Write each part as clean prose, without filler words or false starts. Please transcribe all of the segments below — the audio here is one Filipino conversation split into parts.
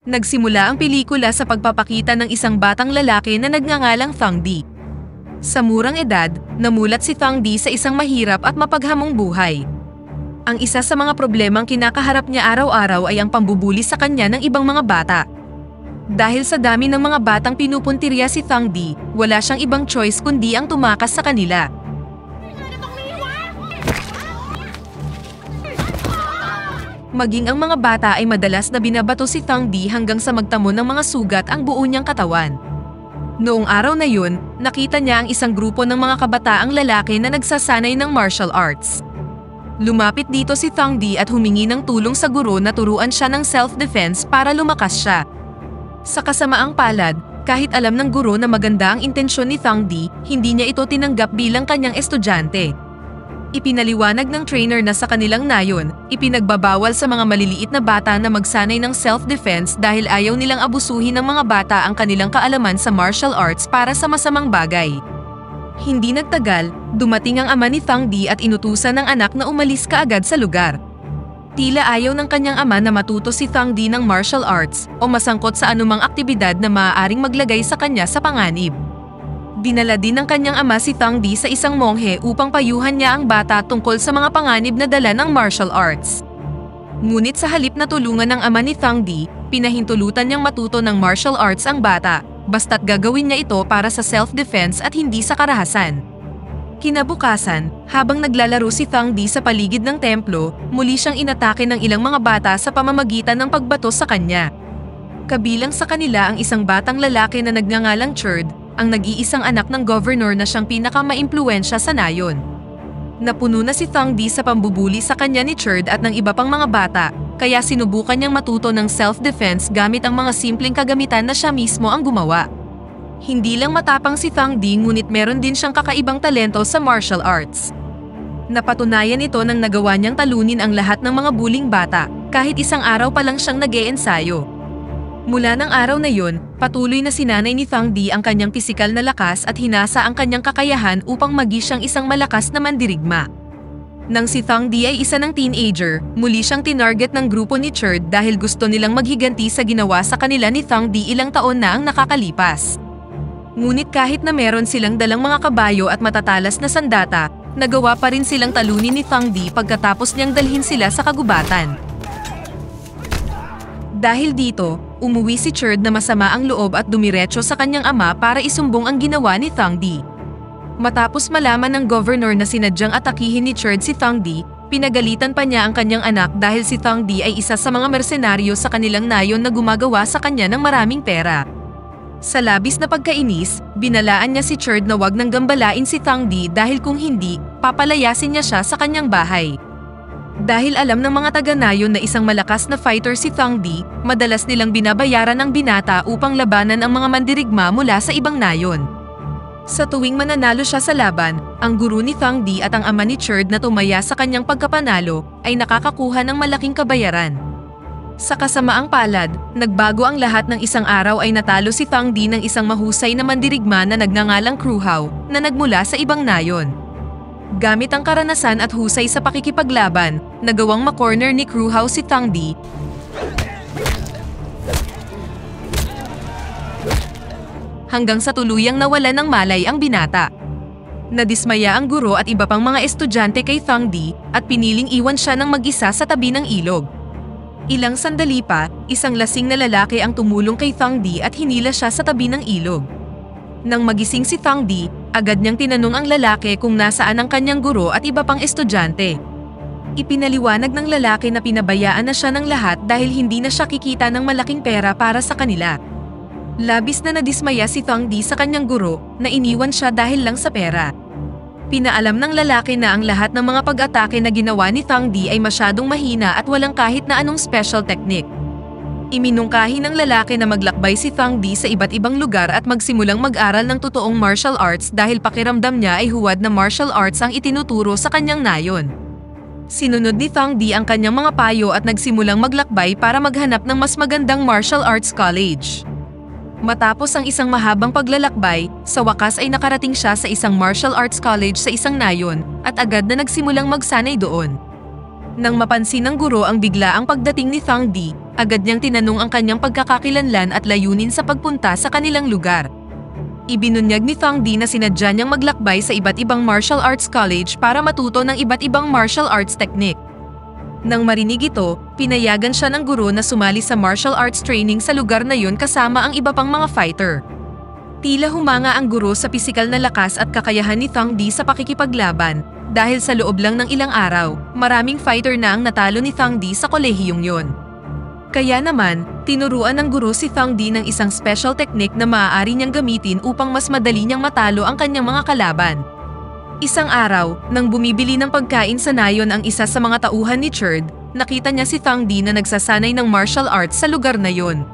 Nagsimula ang pelikula sa pagpapakita ng isang batang lalaki na nagngangalang Thang Di. Sa murang edad, namulat si Thang Di sa isang mahirap at mapaghamong buhay. Ang isa sa mga problemang kinakaharap niya araw-araw ay ang pambubuli sa kanya ng ibang mga bata. Dahil sa dami ng mga batang pinupuntirya si Thang Di, wala siyang ibang choice kundi ang tumakas sa kanila. Maging ang mga bata ay madalas na binabato si Thang Di hanggang sa magtamo ng mga sugat ang buo niyang katawan. Noong araw na yun, nakita niya ang isang grupo ng mga kabataang lalaki na nagsasanay ng martial arts. Lumapit dito si Thang Di at humingi ng tulong sa guro na turuan siya ng self-defense para lumakas siya. Sa kasamaang palad, kahit alam ng guro na maganda ang intensyon ni Thang Di, hindi niya ito tinanggap bilang kanyang estudyante. Ipinaliwanag ng trainer na sa kanilang nayon, ipinagbabawal sa mga maliliit na bata na magsanay ng self-defense dahil ayaw nilang abusuhin ng mga bata ang kanilang kaalaman sa martial arts para sa masamang bagay. Hindi nagtagal, dumating ang ama ni Thang Di at inutusan ng anak na umalis kaagad sa lugar. Tila ayaw ng kanyang ama na matuto si Thang Di ng martial arts o masangkot sa anumang aktibidad na maaaring maglagay sa kanya sa panganib. Dinala din ng kanyang ama si Thang Di sa isang monghe upang payuhan niya ang bata tungkol sa mga panganib na dala ng martial arts. Ngunit sa halip na tulungan ng ama ni Thang Di, pinahintulutan niyang matuto ng martial arts ang bata, basta't gagawin niya ito para sa self-defense at hindi sa karahasan. Kinabukasan, habang naglalaro si Thang Di sa paligid ng templo, muli siyang inatake ng ilang mga bata sa pamamagitan ng pagbato sa kanya. Kabilang sa kanila ang isang batang lalaki na nagngangalang Cherd, ang nag-iisang anak ng governor na siyang pinakamaimpluwensya sa nayon. Napuno na si Thang Di sa pambubuli sa kanya ni Cherd at ng iba pang mga bata, kaya sinubukan niyang matuto ng self-defense gamit ang mga simpleng kagamitan na siya mismo ang gumawa. Hindi lang matapang si Thang Di ngunit meron din siyang kakaibang talento sa martial arts. Napatunayan ito nang nagawa niyang talunin ang lahat ng mga buling bata, kahit isang araw pa lang siyang nag-e-ensayo. Mula ng araw na yun, patuloy na sinanay ni Thang Di ang kanyang pisikal na lakas at hinasa ang kanyang kakayahan upang maging siyang isang malakas na mandirigma. Nang si Thang Di ay isa ng teenager, muli siyang tinarget ng grupo ni Cherd dahil gusto nilang maghiganti sa ginawa sa kanila ni Thang Di ilang taon na ang nakakalipas. Ngunit kahit na meron silang dalang mga kabayo at matatalas na sandata, nagawa pa rin silang talunin ni Thang Di pagkatapos niyang dalhin sila sa kagubatan. Dahil dito, umuwi si Cherd na masama ang loob at dumiretso sa kanyang ama para isumbong ang ginawa ni Thang Di. Matapos malaman ng governor na sinadyang atakihin ni Cherd si Thang Di, pinagalitan pa niya ang kanyang anak dahil si Thang Di ay isa sa mga mersenaryo sa kanilang nayon na gumagawa sa kanya ng maraming pera. Sa labis na pagkainis, binalaan niya si Cherd na wag nang gambalain si Thang Di dahil kung hindi, papalayasin niya siya sa kanyang bahay. Dahil alam ng mga taga-nayon na isang malakas na fighter si Thang Di, madalas nilang binabayaran ang binata upang labanan ang mga mandirigma mula sa ibang nayon. Sa tuwing mananalo siya sa laban, ang guro ni Thang Di at ang ama ni Cherd na tumaya sa kanyang pagkapanalo ay nakakakuha ng malaking kabayaran. Sa kasamaang palad, nagbago ang lahat ng isang araw ay natalo si Thang Di ng isang mahusay na mandirigma na nagngangalang Kru Hao na nagmula sa ibang nayon. Gamit ang karanasan at husay sa pakikipaglaban, nagawang ma-corner ni Kru Hao si Thang Di hanggang sa tuluyang nawalan ng malay ang binata. Nadismaya ang guro at iba pang mga estudyante kay Thang Di at piniling iwan siya ng mag-isa sa tabi ng ilog. Ilang sandali pa, isang lasing na lalaki ang tumulong kay Thang Di at hinila siya sa tabi ng ilog. Nang magising si Thang Di, agad niyang tinanong ang lalaki kung nasaan ang kanyang guro at iba pang estudyante. Ipinaliwanag ng lalaki na pinabayaan na siya ng lahat dahil hindi na siya kikita ng malaking pera para sa kanila. Labis na nadismaya si Thang Di sa kanyang guro na iniwan siya dahil lang sa pera. Pinaalam ng lalaki na ang lahat ng mga pag-atake na ginawa ni Thang Di ay masyadong mahina at walang kahit na anong special technique. Iminungkahi ng lalaki na maglakbay si Thang Di sa iba't ibang lugar at magsimulang mag-aral ng totoong martial arts dahil pakiramdam niya ay huwad na martial arts ang itinuturo sa kanyang nayon. Sinunod ni Thang Di ang kanyang mga payo at nagsimulang maglakbay para maghanap ng mas magandang martial arts college. Matapos ang isang mahabang paglalakbay, sa wakas ay nakarating siya sa isang martial arts college sa isang nayon at agad na nagsimulang magsanay doon. Nang mapansin ng guro ang biglaang pagdating ni Thang Di, agad niyang tinanong ang kanyang pagkakakilanlan at layunin sa pagpunta sa kanilang lugar. Ibinunyag ni Thang Di na sinadya niyang maglakbay sa iba't ibang martial arts college para matuto ng iba't ibang martial arts technique. Nang marinig ito, pinayagan siya ng guro na sumali sa martial arts training sa lugar na yun kasama ang iba pang mga fighter. Tila humanga ang guro sa pisikal na lakas at kakayahan ni Thang Di sa pakikipaglaban, dahil sa loob lang ng ilang araw, maraming fighter na ang natalo ni Thang Di sa kolehiyong yon. Kaya naman, tinuruan ng guro si Thang Di ng isang special technique na maaari niyang gamitin upang mas madali niyang matalo ang kanyang mga kalaban. Isang araw, nang bumibili ng pagkain sa nayon ang isa sa mga tauhan ni Cherd, nakita niya si Thang Di na nagsasanay ng martial arts sa lugar na yon.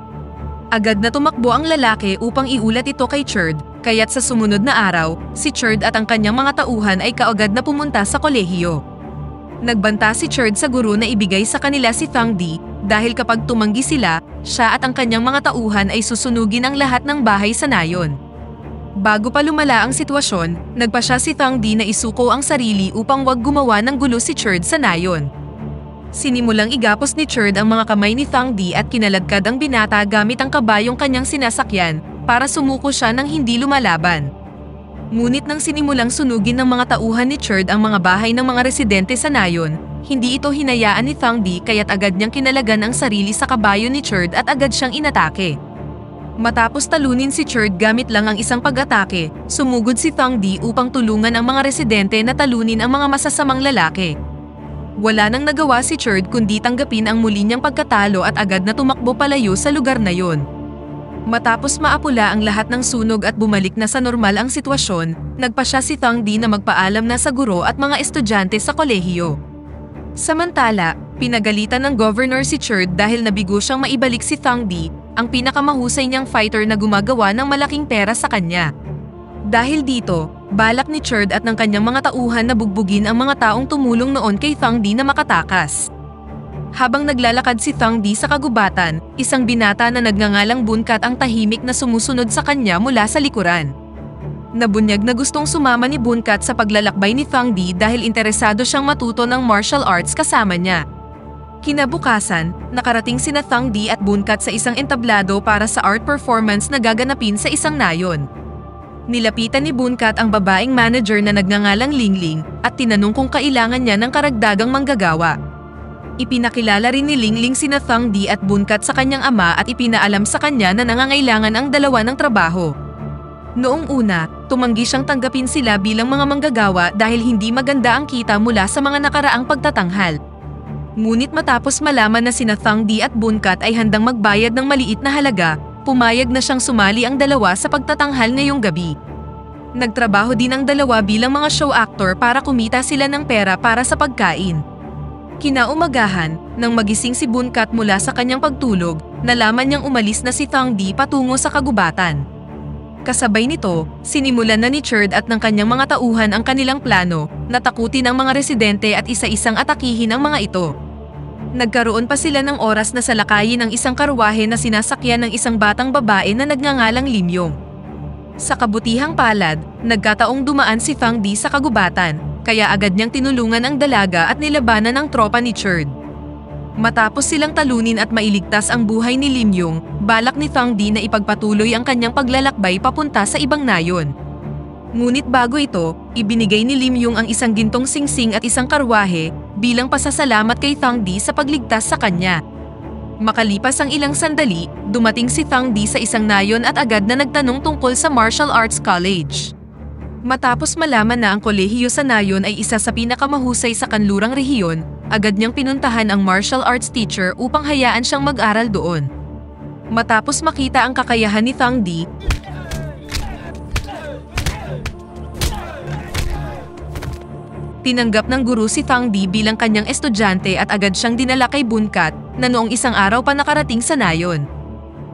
Agad na tumakbo ang lalaki upang iulat ito kay Cherd, kaya't sa sumunod na araw, si Cherd at ang kanyang mga tauhan ay kaagad na pumunta sa kolehiyo. Nagbanta si Cherd sa guro na ibigay sa kanila si Thang Di, dahil kapag tumanggi sila, siya at ang kanyang mga tauhan ay susunugin ang lahat ng bahay sa nayon. Bago pa lumala ang sitwasyon, nagpasya si Thang Di na isuko ang sarili upang wag gumawa ng gulo si Cherd sa nayon. Sinimulang igapos ni Cherd ang mga kamay ni Thang Di at kinaladkad ang binata gamit ang kabayong kanyang sinasakyan para sumuko siya ng hindi lumalaban. Ngunit nang sinimulang sunugin ng mga tauhan ni Cherd ang mga bahay ng mga residente sa nayon, hindi ito hinayaan ni Thang Di kaya't agad niyang kinalagan ang sarili sa kabayo ni Cherd at agad siyang inatake. Matapos talunin si Cherd gamit lang ang isang pag-atake, sumugod si Thang Di upang tulungan ang mga residente na talunin ang mga masasamang lalaki. Wala nang nagawa si Cherd kundi tanggapin ang muli niyang pagkatalo at agad na tumakbo palayo sa lugar na yon. Matapos maapula ang lahat ng sunog at bumalik na sa normal ang sitwasyon, nagpasya si Thang Di na magpaalam na sa guro at mga estudyante sa kolehiyo. Samantala, pinagalitan ng governor si Cherd dahil nabigo siyang maibalik si Thang Di, ang pinakamahusay niyang fighter na gumagawa ng malaking pera sa kanya. Dahil dito, balak ni Cherd at ng kanyang mga tauhan na bugbugin ang mga taong tumulong noon kay Thang Di na makatakas. Habang naglalakad si Thang Di sa kagubatan, isang binata na nagngangalang Bunkat ang tahimik na sumusunod sa kanya mula sa likuran. Nabunyag na gustong sumama ni Bunkat sa paglalakbay ni Thang Di dahil interesado siyang matuto ng martial arts kasama niya. Kinabukasan, nakarating sina Thang Di at Bunkat sa isang entablado para sa art performance na gaganapin sa isang nayon. Nilapitan ni Bunkat ang babaeng manager na nagngangalang Lingling at tinanong kung kailangan niya ng karagdagang manggagawa. Ipinakilala rin ni Lingling sina Thang Di at Bunkat sa kanyang ama at ipinaalam sa kanya na nangangailangan ang dalawa ng trabaho. Noong una, tumanggi siyang tanggapin sila bilang mga manggagawa dahil hindi maganda ang kita mula sa mga nakaraang pagtatanghal. Ngunit matapos malaman na sina Thang Di at Bunkat ay handang magbayad ng maliit na halaga, pumayag na siyang sumali ang dalawa sa pagtatanghal ngayong gabi. Nagtrabaho din ang dalawa bilang mga show actor para kumita sila ng pera para sa pagkain. Kinaumagahan, nang magising si Bunkat mula sa kanyang pagtulog, nalaman niyang umalis na si Thang Di patungo sa kagubatan. Kasabay nito, sinimulan na ni Cherd at ng kanyang mga tauhan ang kanilang plano, na takutin ang mga residente at isa-isang atakihin ang mga ito. Nagkaroon pa sila ng oras na salakayin ang isang karwahe na sinasakyan ng isang batang babae na nagngangalang Limyong. Sa kabutihang palad, nagkataong dumaan si Thang Di sa kagubatan, kaya agad niyang tinulungan ang dalaga at nilabanan ang tropa ni Cherd. Matapos silang talunin at mailigtas ang buhay ni Limyong, balak ni Thang Di na ipagpatuloy ang kanyang paglalakbay papunta sa ibang nayon. Ngunit bago ito, ibinigay ni Limyong ang isang gintong singsing at isang karwahe bilang pasasalamat kay Thang Di sa pagligtas sa kanya. Makalipas ang ilang sandali, dumating si Thang Di sa isang nayon at agad na nagtanong tungkol sa Martial Arts College. Matapos malaman na ang kolehiyo sa nayon ay isa sa pinakamahusay sa kanlurang rehiyon, agad niyang pinuntahan ang martial arts teacher upang hayaan siyang mag-aral doon. Matapos makita ang kakayahan ni Thang Di, tinanggap ng guru si Thang Di bilang kanyang estudyante at agad siyang dinala kay Bunkat na noong isang araw pa nakarating sa nayon.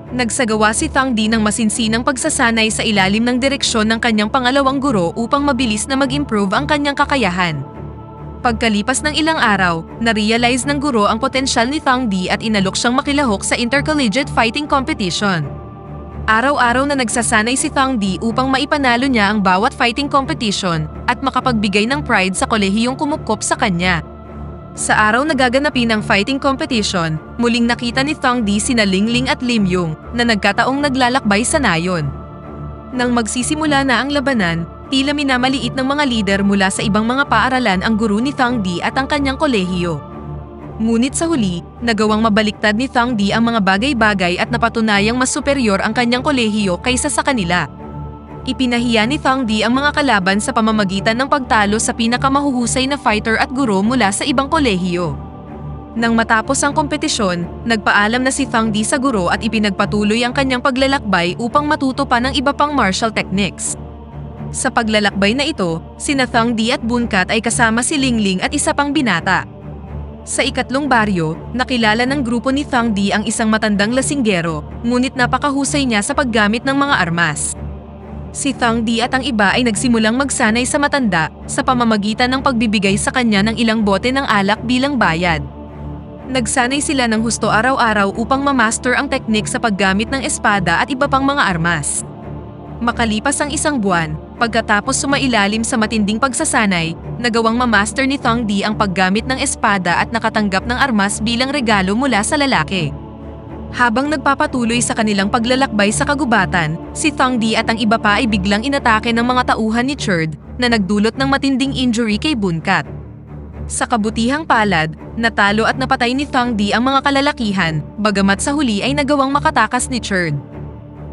Nagsagawa si Thang Di ng masinsinang pagsasanay sa ilalim ng direksyon ng kanyang pangalawang guro upang mabilis na mag-improve ang kanyang kakayahan. Pagkalipas ng ilang araw, na-realize ng guro ang potensyal ni Thang Di at inalok siyang makilahok sa intercollegiate fighting competition. Araw-araw na nagsasanay si Thang Di upang maipanalo niya ang bawat fighting competition at makapagbigay ng pride sa kolehiyong kumupkop sa kanya. Sa araw na gaganapin ang fighting competition, muling nakita ni Thong Di sina Lingling at Lim Yung na nagkataong naglalakbay sa nayon. Nang magsisimula na ang labanan, tila minamaliit ng mga lider mula sa ibang mga paaralan ang guro ni Thong Di at ang kanyang kolehiyo. Ngunit sa huli, nagawang mabaliktad ni Thong Di ang mga bagay-bagay at napatunayang mas superior ang kanyang kolehiyo kaysa sa kanila. Ipinahiya ni Thong Di ang mga kalaban sa pamamagitan ng pagtalo sa pinakamahuhusay na fighter at guro mula sa ibang kolehiyo. Nang matapos ang kompetisyon, nagpaalam na si Thong Di sa guro at ipinagpatuloy ang kanyang paglalakbay upang matuto pa ng iba pang martial techniques. Sa paglalakbay na ito, sina Thong Di at Bunkat ay kasama si Lingling at isa pang binata. Sa ikatlong baryo, nakilala ng grupo ni Thong Di ang isang matandang lasinggero, ngunit napakahusay niya sa paggamit ng mga armas. Si Thong Di at ang iba ay nagsimulang magsanay sa matanda sa pamamagitan ng pagbibigay sa kanya ng ilang bote ng alak bilang bayad. Nagsanay sila ng husto araw-araw upang ma-master ang teknik sa paggamit ng espada at iba pang mga armas. Makalipas ang isang buwan, pagkatapos sumailalim sa matinding pagsasanay, nagawang ma-master ni Thong Di ang paggamit ng espada at nakatanggap ng armas bilang regalo mula sa lalaki. Habang nagpapatuloy sa kanilang paglalakbay sa kagubatan, si Thong Di at ang iba pa ay biglang inatake ng mga tauhan ni Cherd na nagdulot ng matinding injury kay Bunkat. Sa kabutihang palad, natalo at napatay ni Thong Di ang mga kalalakihan, bagamat sa huli ay nagawang makatakas ni Cherd.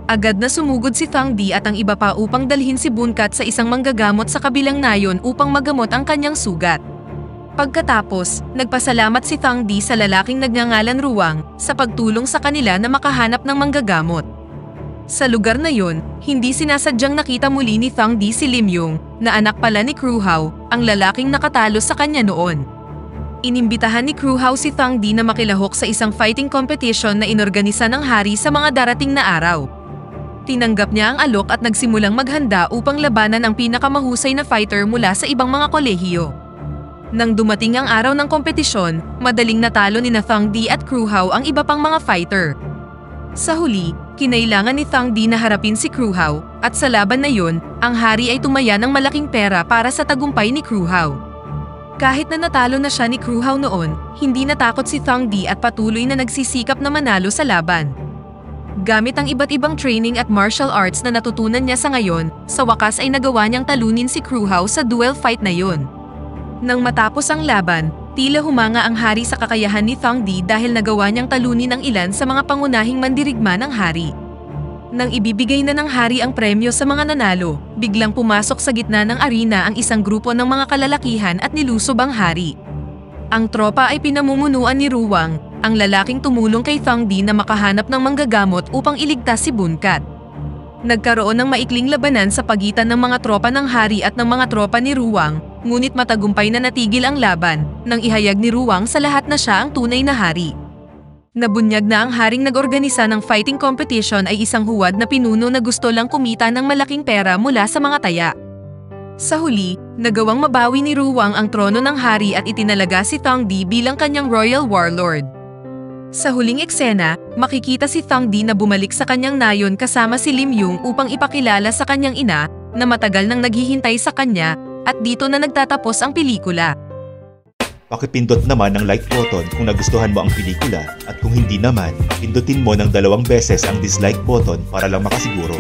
Agad na sumugod si Thong Di at ang iba pa upang dalhin si Bunkat sa isang manggagamot sa kabilang nayon upang magamot ang kanyang sugat. Pagkatapos, nagpasalamat si Thong Di sa lalaking nagngangalan Ruwang sa pagtulong sa kanila na makahanap ng manggagamot. Sa lugar na yon, hindi sinasadyang nakita muli ni Thong Di si Lim Yung, na anak pala ni Kru Hao, ang lalaking nakatalo sa kanya noon. Inimbitahan ni Kru Hao si Thong Di na makilahok sa isang fighting competition na inorganisa ng hari sa mga darating na araw. Tinanggap niya ang alok at nagsimulang maghanda upang labanan ang pinakamahusay na fighter mula sa ibang mga kolehiyo. Nang dumating ang araw ng kompetisyon, madaling natalo ni Thong Di at Kru Hao ang iba pang mga fighter. Sa huli, kinailangan ni Thong Di na harapin si Kru Hao, at sa laban na yun, ang hari ay tumaya ng malaking pera para sa tagumpay ni Kru Hao. Kahit na natalo na siya ni Kru Hao noon, hindi natakot si Thong Di at patuloy na nagsisikap na manalo sa laban. Gamit ang iba't ibang training at martial arts na natutunan niya sa ngayon, sa wakas ay nagawa niyang talunin si Kru Hao sa duel fight na yun. Nang matapos ang laban, tila humanga ang hari sa kakayahan ni Thong Di dahil nagawa niyang talunin ang ilan sa mga pangunahing mandirigma ng hari. Nang ibibigay na ng hari ang premyo sa mga nanalo, biglang pumasok sa gitna ng arena ang isang grupo ng mga kalalakihan at nilusob ang hari. Ang tropa ay pinamumunuan ni Ruwang, ang lalaking tumulong kay Thong Di na makahanap ng manggagamot upang iligtas si Bunkat. Nagkaroon ng maikling labanan sa pagitan ng mga tropa ng hari at ng mga tropa ni Ruwang, ngunit matagumpay na natigil ang laban nang ihayag ni Ruwang sa lahat na siya ang tunay na hari. Nabunyag na ang haring nag-organisa ng fighting competition ay isang huwad na pinuno na gusto lang kumita ng malaking pera mula sa mga taya. Sa huli, nagawang mabawi ni Ruwang ang trono ng hari at itinalaga si Thong Di bilang kanyang royal warlord. Sa huling eksena, makikita si Thong Di na bumalik sa kanyang nayon kasama si Lim Yung upang ipakilala sa kanyang ina na matagal nang naghihintay sa kanya, at dito na nagtatapos ang pelikula. Pakipindot naman ang like button kung nagustuhan mo ang pelikula, at kung hindi naman, pindutin mo ng 2 beses ang dislike button para lang makasiguro.